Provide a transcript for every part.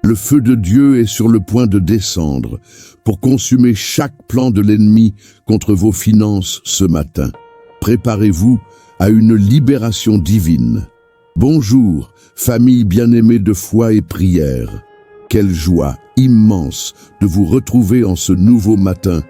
Le feu de Dieu est sur le point de descendre pour consumer chaque plan de l'ennemi contre vos finances ce matin. Préparez-vous à une libération divine. Bonjour, famille bien-aimée de foi et prière. Quelle joie immense de vous retrouver en ce nouveau matin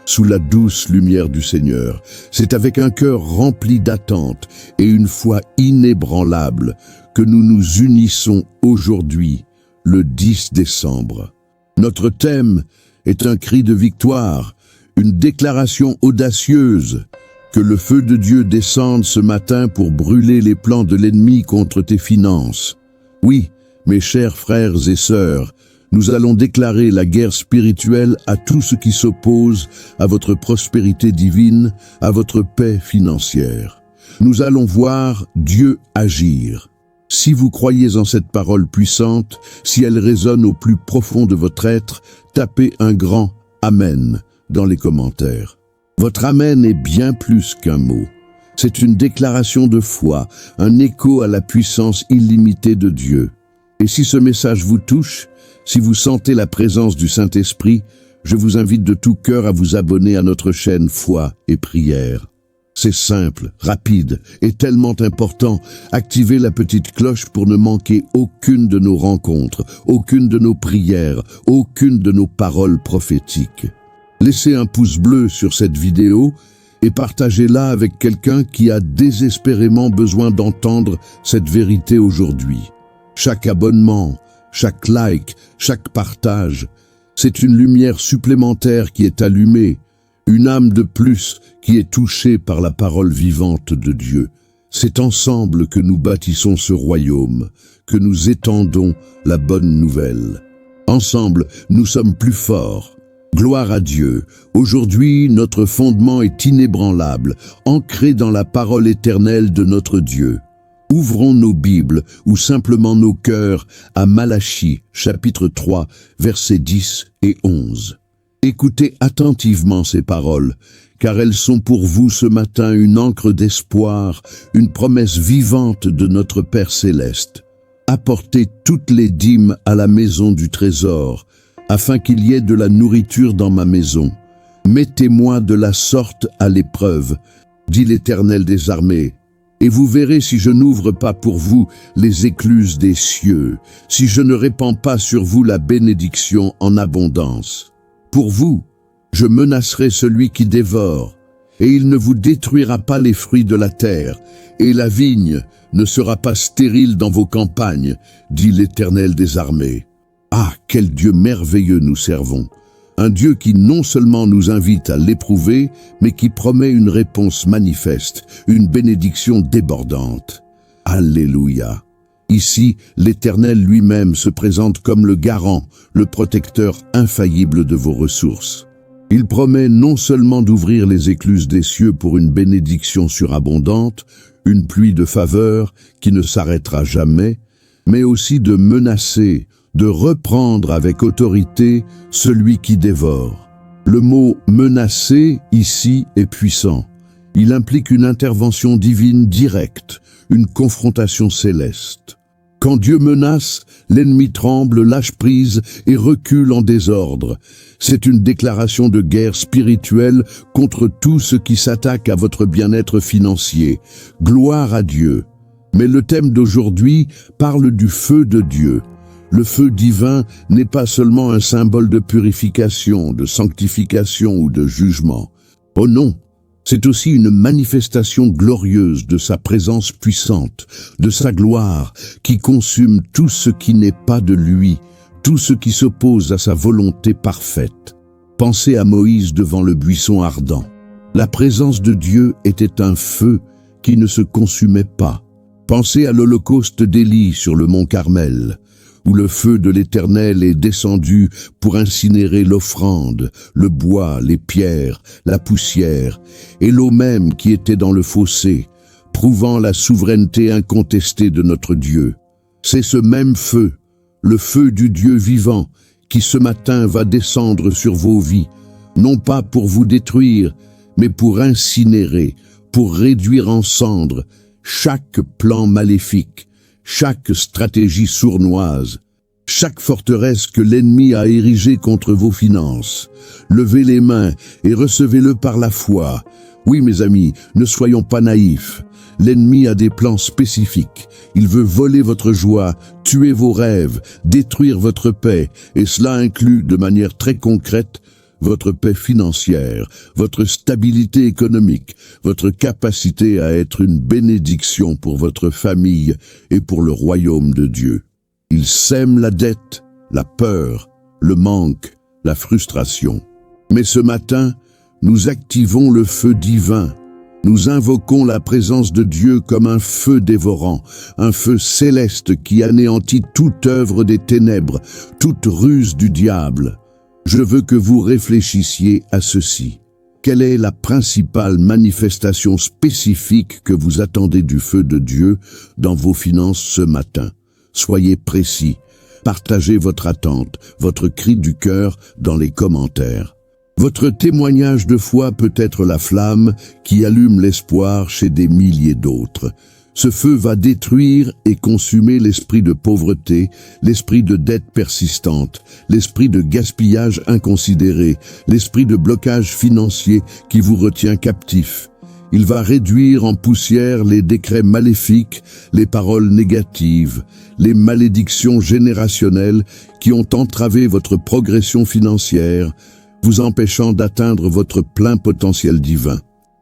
sous la douce lumière du Seigneur. C'est avec un cœur rempli d'attente et une foi inébranlable que nous nous unissons aujourd'hui, le 10 décembre. Notre thème est un cri de victoire, une déclaration audacieuse. Que le feu de Dieu descende ce matin pour brûler les plans de l'ennemi contre tes finances. Oui, mes chers frères et sœurs, nous allons déclarer la guerre spirituelle à tout ce qui s'oppose à votre prospérité divine, à votre paix financière. Nous allons voir Dieu agir. Si vous croyez en cette parole puissante, si elle résonne au plus profond de votre être, tapez un grand « Amen » dans les commentaires. Votre Amen est bien plus qu'un mot. C'est une déclaration de foi, un écho à la puissance illimitée de Dieu. Et si ce message vous touche, si vous sentez la présence du Saint-Esprit, je vous invite de tout cœur à vous abonner à notre chaîne Foi et Prière. C'est simple, rapide et tellement important. Activez la petite cloche pour ne manquer aucune de nos rencontres, aucune de nos prières, aucune de nos paroles prophétiques. Laissez un pouce bleu sur cette vidéo et partagez-la avec quelqu'un qui a désespérément besoin d'entendre cette vérité aujourd'hui. Chaque abonnement, chaque like, chaque partage, c'est une lumière supplémentaire qui est allumée, une âme de plus qui est touchée par la parole vivante de Dieu. C'est ensemble que nous bâtissons ce royaume, que nous étendons la bonne nouvelle. Ensemble, nous sommes plus forts. Gloire à Dieu. Aujourd'hui, notre fondement est inébranlable, ancré dans la parole éternelle de notre Dieu. Ouvrons nos Bibles ou simplement nos cœurs à Malachie, chapitre 3, versets 10 et 11. Écoutez attentivement ces paroles, car elles sont pour vous ce matin une encre d'espoir, une promesse vivante de notre Père céleste. Apportez toutes les dîmes à la maison du trésor, afin qu'il y ait de la nourriture dans ma maison. Mettez-moi de la sorte à l'épreuve, dit l'Éternel des armées, et vous verrez si je n'ouvre pas pour vous les écluses des cieux, si je ne répands pas sur vous la bénédiction en abondance. Pour vous, je menacerai celui qui dévore, et il ne vous détruira pas les fruits de la terre, et la vigne ne sera pas stérile dans vos campagnes, dit l'Éternel des armées. Ah, quel Dieu merveilleux nous servons! Un Dieu qui non seulement nous invite à l'éprouver, mais qui promet une réponse manifeste, une bénédiction débordante. Alléluia! Ici, l'Éternel lui-même se présente comme le garant, le protecteur infaillible de vos ressources. Il promet non seulement d'ouvrir les écluses des cieux pour une bénédiction surabondante, une pluie de faveur qui ne s'arrêtera jamais, mais aussi de menacer, de reprendre avec autorité celui qui dévore. Le mot « menacer » ici est puissant. Il implique une intervention divine directe, une confrontation céleste. Quand Dieu menace, l'ennemi tremble, lâche prise et recule en désordre. C'est une déclaration de guerre spirituelle contre tout ce qui s'attaque à votre bien-être financier. Gloire à Dieu. Mais le thème d'aujourd'hui parle du feu de Dieu. Le feu divin n'est pas seulement un symbole de purification, de sanctification ou de jugement. Oh non, c'est aussi une manifestation glorieuse de sa présence puissante, de sa gloire, qui consume tout ce qui n'est pas de lui, tout ce qui s'oppose à sa volonté parfaite. Pensez à Moïse devant le buisson ardent. La présence de Dieu était un feu qui ne se consumait pas. Pensez à l'holocauste d'Élie sur le mont Carmel, où le feu de l'Éternel est descendu pour incinérer l'offrande, le bois, les pierres, la poussière, et l'eau même qui était dans le fossé, prouvant la souveraineté incontestée de notre Dieu. C'est ce même feu, le feu du Dieu vivant, qui ce matin va descendre sur vos vies, non pas pour vous détruire, mais pour incinérer, pour réduire en cendres chaque plan maléfique, chaque stratégie sournoise, chaque forteresse que l'ennemi a érigée contre vos finances. Levez les mains et recevez-le par la foi. Oui, mes amis, ne soyons pas naïfs. L'ennemi a des plans spécifiques. Il veut voler votre joie, tuer vos rêves, détruire votre paix, et cela inclut, de manière très concrète, votre paix financière, votre stabilité économique, votre capacité à être une bénédiction pour votre famille et pour le royaume de Dieu. Il sème la dette, la peur, le manque, la frustration. Mais ce matin, nous activons le feu divin. Nous invoquons la présence de Dieu comme un feu dévorant, un feu céleste qui anéantit toute œuvre des ténèbres, toute ruse du diable. Je veux que vous réfléchissiez à ceci. Quelle est la principale manifestation spécifique que vous attendez du feu de Dieu dans vos finances ce matin? Soyez précis. Partagez votre attente, votre cri du cœur dans les commentaires. Votre témoignage de foi peut être la flamme qui allume l'espoir chez des milliers d'autres. Ce feu va détruire et consumer l'esprit de pauvreté, l'esprit de dette persistante, l'esprit de gaspillage inconsidéré, l'esprit de blocage financier qui vous retient captif. Il va réduire en poussière les décrets maléfiques, les paroles négatives, les malédictions générationnelles qui ont entravé votre progression financière, vous empêchant d'atteindre votre plein potentiel divin.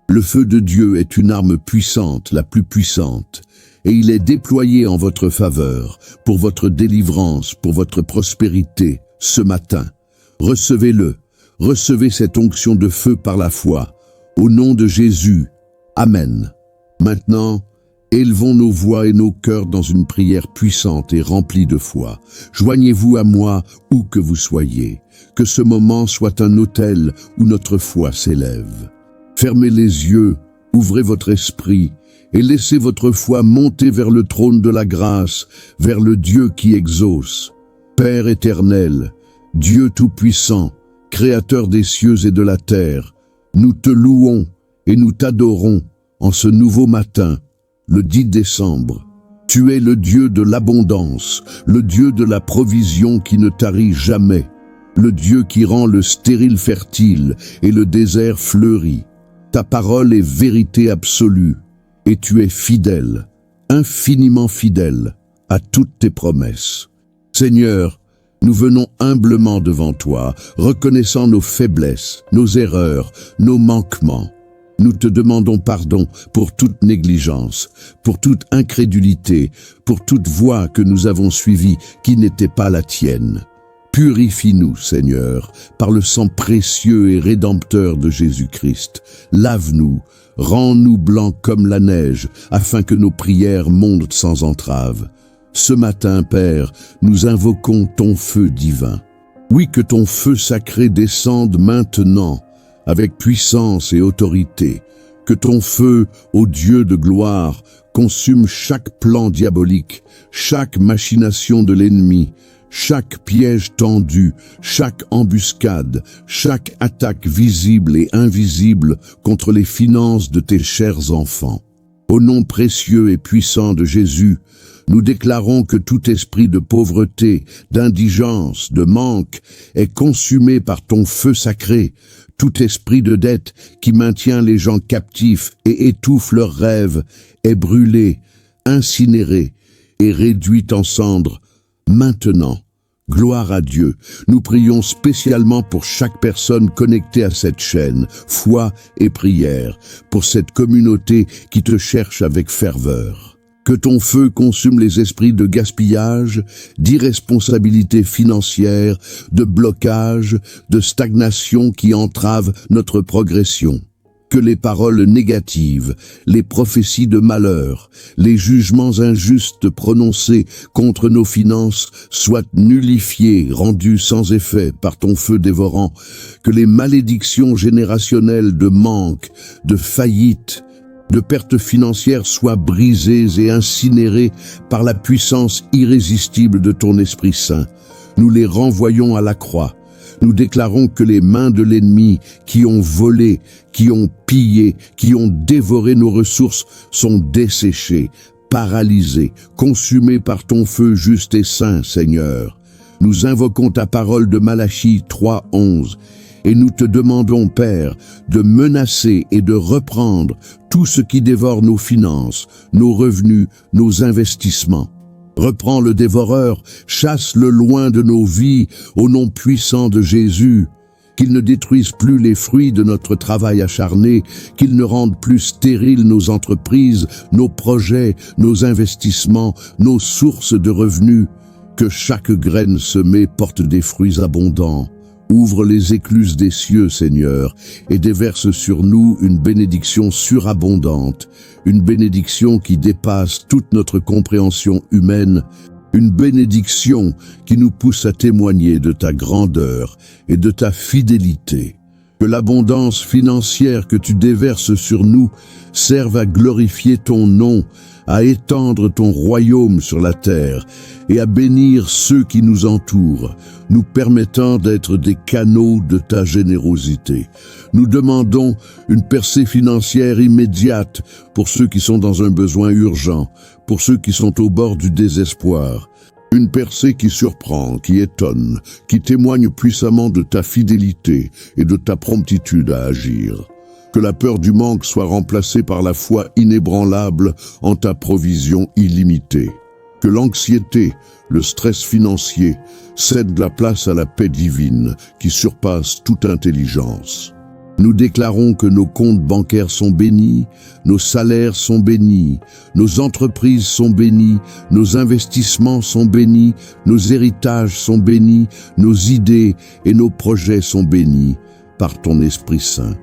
Le feu de Dieu est une arme puissante, la plus puissante, et il est déployé en votre faveur, pour votre délivrance, pour votre prospérité, ce matin. Recevez-le, recevez cette onction de feu par la foi, au nom de Jésus. Amen. Maintenant, élevons nos voix et nos cœurs dans une prière puissante et remplie de foi. Joignez-vous à moi où que vous soyez. Que ce moment soit un autel où notre foi s'élève. Fermez les yeux, ouvrez votre esprit et laissez votre foi monter vers le trône de la grâce, vers le Dieu qui exauce. Père éternel, Dieu tout-puissant, Créateur des cieux et de la terre, nous te louons et nous t'adorons en ce nouveau matin, le 10 décembre. Tu es le Dieu de l'abondance, le Dieu de la provision qui ne tarit jamais, le Dieu qui rend le stérile fertile et le désert fleuri. Ta parole est vérité absolue, et tu es fidèle, infiniment fidèle, à toutes tes promesses. Seigneur, nous venons humblement devant toi, reconnaissant nos faiblesses, nos erreurs, nos manquements. Nous te demandons pardon pour toute négligence, pour toute incrédulité, pour toute voie que nous avons suivie qui n'était pas la tienne. Purifie-nous, Seigneur, par le sang précieux et rédempteur de Jésus-Christ. Lave-nous, rends-nous blancs comme la neige, afin que nos prières montent sans entrave. Ce matin, Père, nous invoquons ton feu divin. Oui, que ton feu sacré descende maintenant, avec puissance et autorité. Que ton feu, ô Dieu de gloire, consume chaque plan diabolique, chaque machination de l'ennemi, chaque piège tendu, chaque embuscade, chaque attaque visible et invisible contre les finances de tes chers enfants. Au nom précieux et puissant de Jésus, nous déclarons que tout esprit de pauvreté, d'indigence, de manque est consumé par ton feu sacré. Tout esprit de dette qui maintient les gens captifs et étouffe leurs rêves est brûlé, incinéré et réduit en cendres. Maintenant, gloire à Dieu, nous prions spécialement pour chaque personne connectée à cette chaîne, foi et prière, pour cette communauté qui te cherche avec ferveur. Que ton feu consume les esprits de gaspillage, d'irresponsabilité financière, de blocage, de stagnation qui entravent notre progression. Que les paroles négatives, les prophéties de malheur, les jugements injustes prononcés contre nos finances soient nullifiés, rendus sans effet par ton feu dévorant. Que les malédictions générationnelles de manque, de faillite, de pertes financières soient brisées et incinérées par la puissance irrésistible de ton Esprit Saint. Nous les renvoyons à la croix. Nous déclarons que les mains de l'ennemi qui ont volé, qui ont pillé, qui ont dévoré nos ressources sont desséchées, paralysées, consumées par ton feu juste et saint, Seigneur. Nous invoquons ta parole de Malachie 3:11 et nous te demandons, Père, de menacer et de reprendre tout ce qui dévore nos finances, nos revenus, nos investissements. Reprends le dévoreur, chasse-le loin de nos vies, au nom puissant de Jésus. Qu'il ne détruise plus les fruits de notre travail acharné, qu'il ne rende plus stériles nos entreprises, nos projets, nos investissements, nos sources de revenus. Que chaque graine semée porte des fruits abondants. Ouvre les écluses des cieux, Seigneur, et déverse sur nous une bénédiction surabondante, une bénédiction qui dépasse toute notre compréhension humaine, une bénédiction qui nous pousse à témoigner de ta grandeur et de ta fidélité. Que l'abondance financière que tu déverses sur nous serve à glorifier ton nom, à étendre ton royaume sur la terre et à bénir ceux qui nous entourent, nous permettant d'être des canaux de ta générosité. Nous demandons une percée financière immédiate pour ceux qui sont dans un besoin urgent, pour ceux qui sont au bord du désespoir. Une percée qui surprend, qui étonne, qui témoigne puissamment de ta fidélité et de ta promptitude à agir. Que la peur du manque soit remplacée par la foi inébranlable en ta provision illimitée. Que l'anxiété, le stress financier cède la place à la paix divine qui surpasse toute intelligence. Nous déclarons que nos comptes bancaires sont bénis, nos salaires sont bénis, nos entreprises sont bénies, nos investissements sont bénis, nos héritages sont bénis, nos idées et nos projets sont bénis par ton Esprit Saint.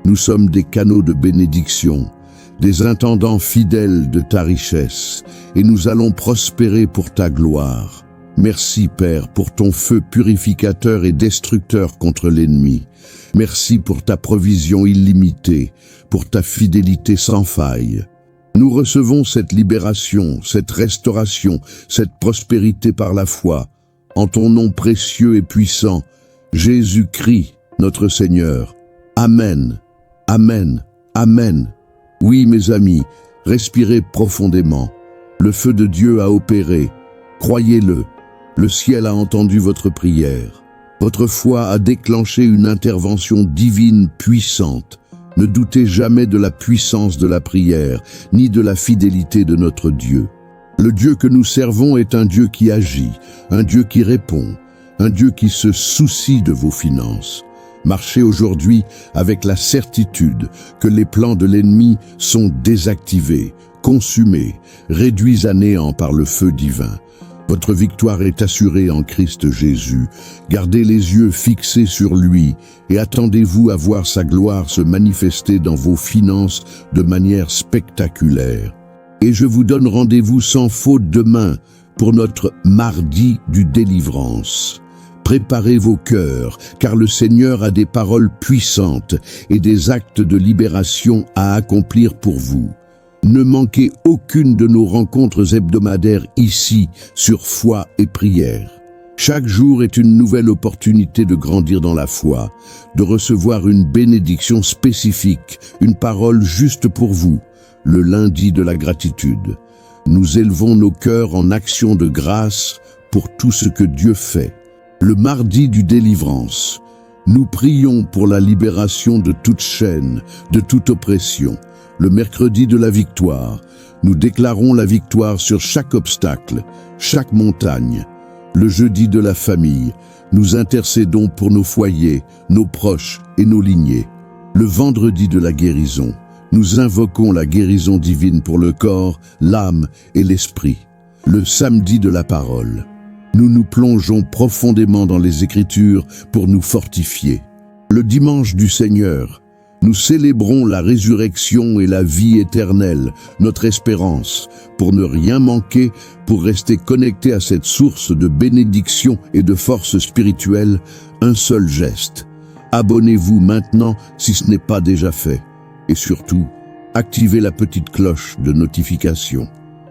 Nous sommes des canaux de bénédiction, des intendants fidèles de ta richesse, et nous allons prospérer pour ta gloire. Merci, Père, pour ton feu purificateur et destructeur contre l'ennemi. Merci pour ta provision illimitée, pour ta fidélité sans faille. Nous recevons cette libération, cette restauration, cette prospérité par la foi, en ton nom précieux et puissant, Jésus-Christ, notre Seigneur. Amen. Amen. Amen. Oui, mes amis, respirez profondément. Le feu de Dieu a opéré. Croyez-le. Le ciel a entendu votre prière. Votre foi a déclenché une intervention divine puissante. Ne doutez jamais de la puissance de la prière, ni de la fidélité de notre Dieu. Le Dieu que nous servons est un Dieu qui agit, un Dieu qui répond, un Dieu qui se soucie de vos finances. Marchez aujourd'hui avec la certitude que les plans de l'ennemi sont désactivés, consumés, réduits à néant par le feu divin. Votre victoire est assurée en Christ Jésus. Gardez les yeux fixés sur lui et attendez-vous à voir sa gloire se manifester dans vos finances de manière spectaculaire. Et je vous donne rendez-vous sans faute demain pour notre mardi du délivrance. Préparez vos cœurs, car le Seigneur a des paroles puissantes et des actes de libération à accomplir pour vous. Ne manquez aucune de nos rencontres hebdomadaires ici, sur Foi et Prière. Chaque jour est une nouvelle opportunité de grandir dans la foi, de recevoir une bénédiction spécifique, une parole juste pour vous, le lundi de la gratitude. Nous élevons nos cœurs en action de grâce pour tout ce que Dieu fait. Le mardi du délivrance, nous prions pour la libération de toute chaîne, de toute oppression. Le mercredi de la victoire, nous déclarons la victoire sur chaque obstacle, chaque montagne. Le jeudi de la famille, nous intercédons pour nos foyers, nos proches et nos lignées. Le vendredi de la guérison, nous invoquons la guérison divine pour le corps, l'âme et l'esprit. Le samedi de la parole, nous nous plongeons profondément dans les Écritures pour nous fortifier. Le dimanche du Seigneur, nous célébrons la résurrection et la vie éternelle, notre espérance, pour ne rien manquer, pour rester connecté à cette source de bénédiction et de force spirituelle, un seul geste. Abonnez-vous maintenant si ce n'est pas déjà fait. Et surtout, activez la petite cloche de notification.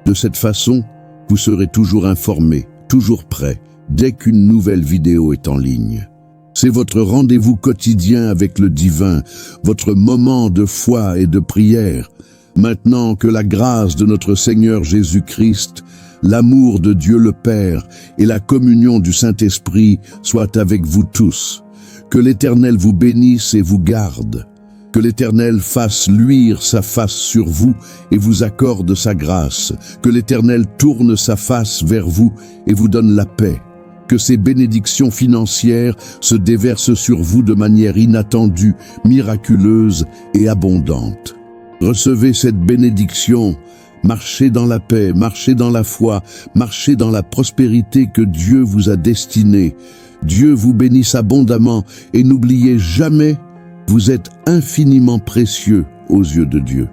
De cette façon, vous serez toujours informé, toujours prêt, dès qu'une nouvelle vidéo est en ligne. C'est votre rendez-vous quotidien avec le divin, votre moment de foi et de prière. Maintenant que la grâce de notre Seigneur Jésus-Christ, L'amour de Dieu le Père et la communion du Saint-Esprit soient avec vous tous. Que l'Éternel vous bénisse et vous garde. Que l'Éternel fasse luire sa face sur vous et vous accorde sa grâce. Que l'Éternel tourne sa face vers vous et vous donne la paix. Que ces bénédictions financières se déversent sur vous de manière inattendue, miraculeuse et abondante. Recevez cette bénédiction. Marchez dans la paix, marchez dans la foi, marchez dans la prospérité que Dieu vous a destinée. Dieu vous bénisse abondamment et n'oubliez jamais, vous êtes infiniment précieux aux yeux de Dieu.